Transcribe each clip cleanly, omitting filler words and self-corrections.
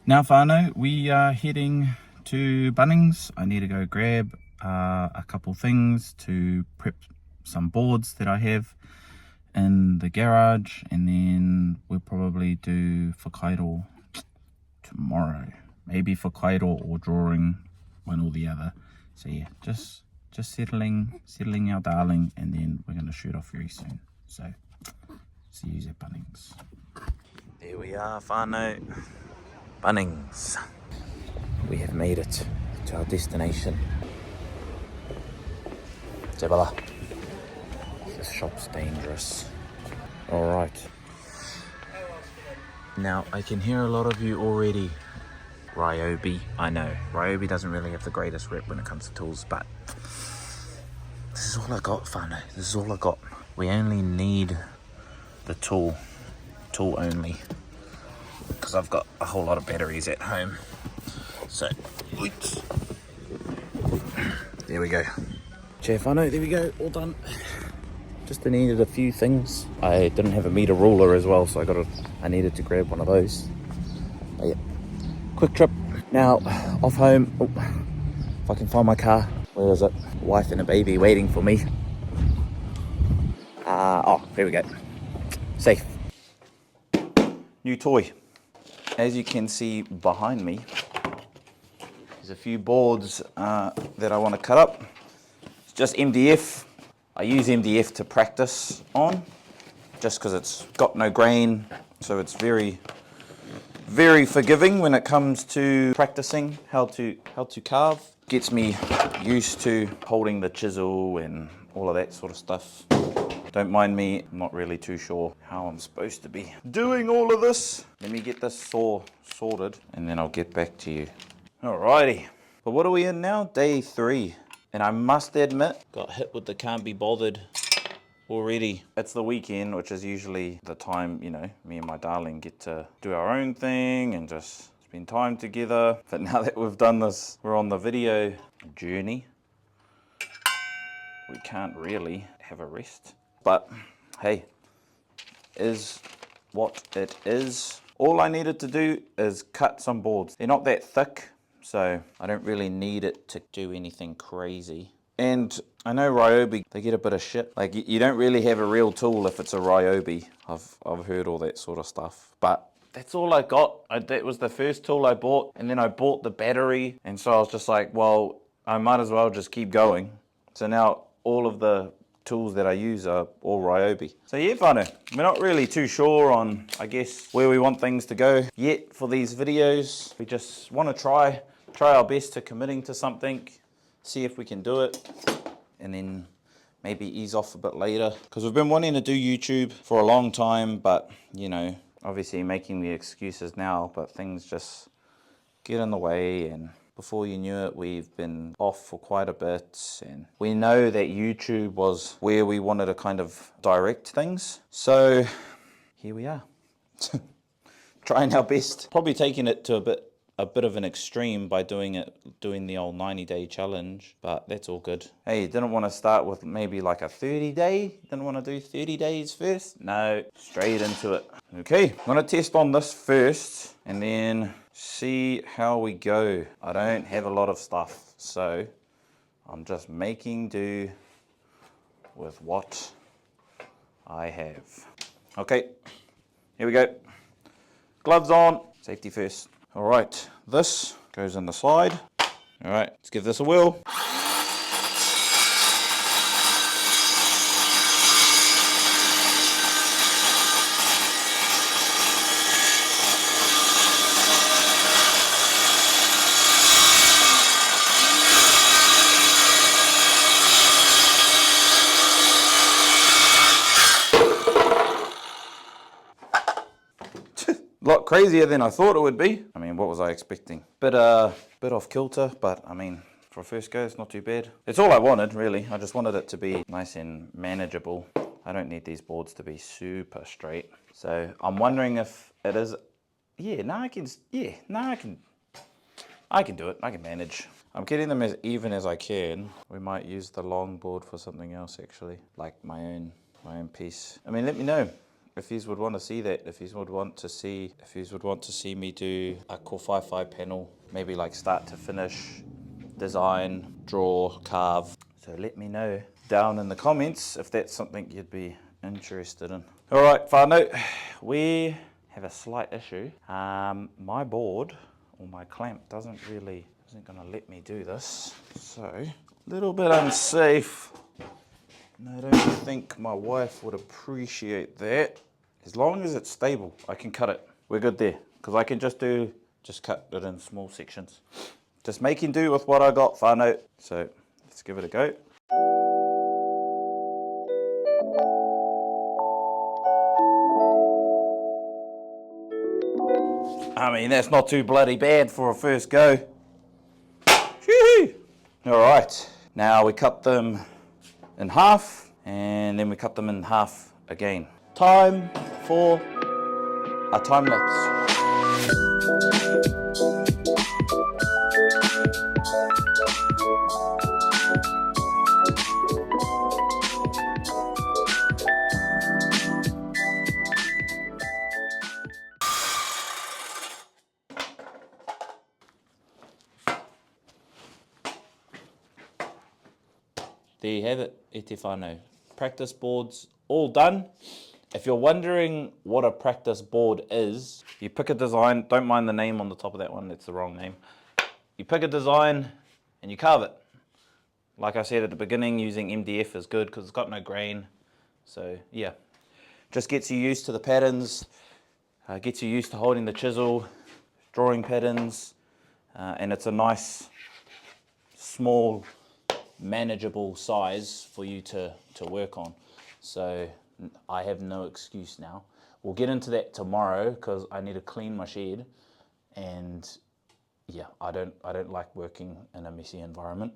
Now whānau, we are heading to Bunnings. I need to go grab a couple things to prep some boards that I have in the garage, and then we'll probably do whakairo tomorrow. Maybe whakairo or drawing, one or the other. So yeah, just settling our darling, and then we're going to shoot off very soon. So see you at Bunnings. There we are, whānau. Bunnings. We have made it to our destination. Jabala. This shop's dangerous. Alright. Now, I can hear a lot of you already. Ryobi. I know, Ryobi doesn't really have the greatest rep when it comes to tools, but this is all I got, whānau. This is all I got. We only need the tool only, because I've got a whole lot of batteries at home. So, oops. There we go. Whānau, there we go, all done. Just needed a few things. I didn't have a meter ruler as well, so I needed to grab one of those. But yeah, quick trip. Now, off home. Oh, if I can find my car. Where is it? Wife and a baby waiting for me. Oh, there we go. Safe. New toy. As you can see behind me, there's a few boards that I want to cut up. It's just MDF. I use MDF to practice on, just because it's got no grain, so it's very, very forgiving when it comes to practicing how to carve. Gets me used to holding the chisel and all of that sort of stuff. Don't mind me, I'm not really too sure how I'm supposed to be doing all of this. Let me get this saw sorted and then I'll get back to you. Alrighty, but what are we in now? Day 3. And I must admit, got hit with the can't be bothered already. It's the weekend, which is usually the time, you know, me and my darling get to do our own thing and just spend time together. But now that we've done this, we're on the video journey. We can't really have a rest. But hey, is what it is. All I needed to do is cut some boards. They're not that thick, so I don't really need it to do anything crazy. And I know Ryobi, they get a bit of shit. Like, you don't really have a real tool if it's a Ryobi. I've heard all that sort of stuff. But that's all I got. That was the first tool I bought, and then I bought the battery, and so I was just like, well, I might as well just keep going. So now all of the tools that I use are all Ryobi. So yeah, whānau, we're not really too sure on, I guess, where we want things to go yet for these videos. We just want to try our best to committing to something, see if we can do it, and then maybe ease off a bit later. Because we've been wanting to do YouTube for a long time, but, you know, obviously making the excuses now, but things just get in the way, and before you knew it, we've been off for quite a bit, and we know that YouTube was where we wanted to kind of direct things. So here we are, trying our best. Probably taking it to a bit of an extreme by doing the old 90-day challenge, but that's all good. Hey, didn't want to start with maybe like a 30-day? Didn't want to do 30 days first? No, straight into it. Okay, I'm gonna test on this first, and then see how we go. I don't have a lot of stuff, so I'm just making do with what I have. Okay, here we go. Gloves on, safety first. All right, this goes in the side. All right, let's give this a whirl. A lot crazier than I thought it would be. I mean, what was I expecting? Bit off kilter, but I mean, for a first go, it's not too bad. It's all I wanted, really. I just wanted it to be nice and manageable. I don't need these boards to be super straight. So I'm wondering if it is. I can do it. I can manage. I'm getting them as even as I can. We might use the long board for something else, actually, like my own piece. I mean, let me know if you would want to see that, if you would want to see me do a kōwhaiwhai panel, maybe like start to finish, design, draw, carve. So let me know down in the comments if that's something you'd be interested in. All right, whānau, we have a slight issue. My board, or my clamp, isn't gonna let me do this. So, a little bit unsafe. And I don't think my wife would appreciate that. As long as it's stable, I can cut it. We're good there, because I can just cut it in small sections. Just making do with what I got, whānau. So, let's give it a go. I mean, that's not too bloody bad for a first go. Shoo-hoo! All right, now we cut them in half, and then we cut them in half again. Time for a time lapse. There you have it, e te whānau. Practice boards all done. If you're wondering what a practice board is, you pick a design, don't mind the name on the top of that one, that's the wrong name. You pick a design and you carve it. Like I said at the beginning, using MDF is good because it's got no grain. So yeah, just gets you used to the patterns, gets you used to holding the chisel, drawing patterns, and it's a nice, small, manageable size for you to work on. So I have no excuse now. We'll get into that tomorrow because I need to clean my shed, and yeah, I don't like working in a messy environment.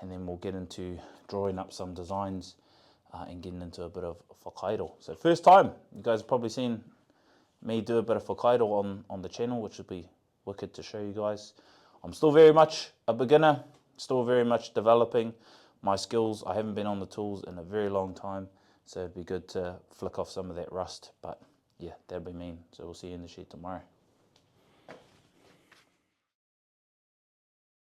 And then we'll get into drawing up some designs and getting into a bit of whakairo. So first time, you guys have probably seen me do a bit of whakairo on the channel, which would be wicked to show you guys. I'm still very much a beginner, still very much developing my skills. I haven't been on the tools in a very long time, so it'd be good to flick off some of that rust. But yeah, that'd be mean. So we'll see you in the shed tomorrow.